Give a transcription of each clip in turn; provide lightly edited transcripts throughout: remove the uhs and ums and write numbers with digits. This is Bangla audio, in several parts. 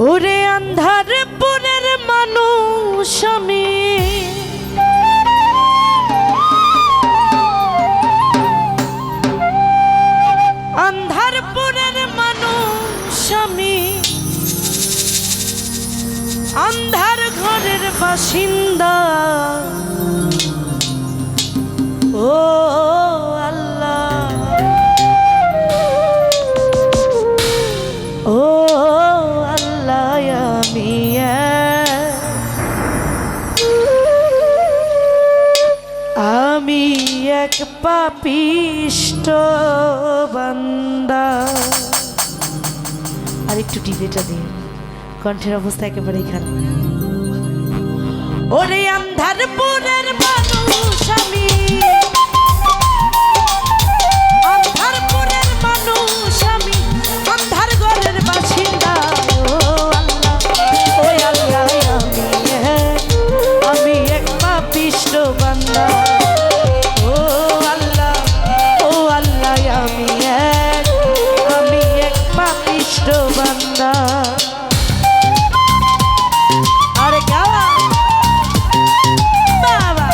ওরে আন্ধারপুরের মানুষ আমি, আন্ধারপুরের মানুষ আমি, আন্ধার ঘরের বাসিন্দা। ও আল্লাহ, ও আল্লাহ, আমি এক পাপিষ্ট বান্দা। আর একটু টিপেটা দিয়ে, কণ্ঠের অবস্থা একেবারেই খারাপ। ওরে আন্ধারপুরের মানুষ আমি, আন্ধারপুরের মানুষ আমি, আন্ধার ঘরের বাসিন্দা। ও আল্লাহ, ও আল্লাহ, আমি এক পাপিষ্ট বান্দা। ও আল্লাহ, ও আল্লাহ, আমি এক পাপিষ্ট বান্দা। আরে গাওয়া বাবা,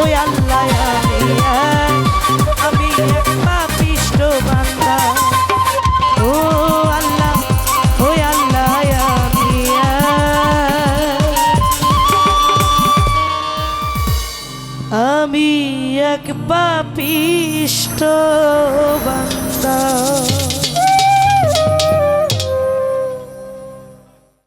ওই আল্লাহ আমি এক পাপিষ্ঠ বান্দা ও আল্লাহ ওই আল্লাহ আমি এক পাপিষ্ঠ বান্দা।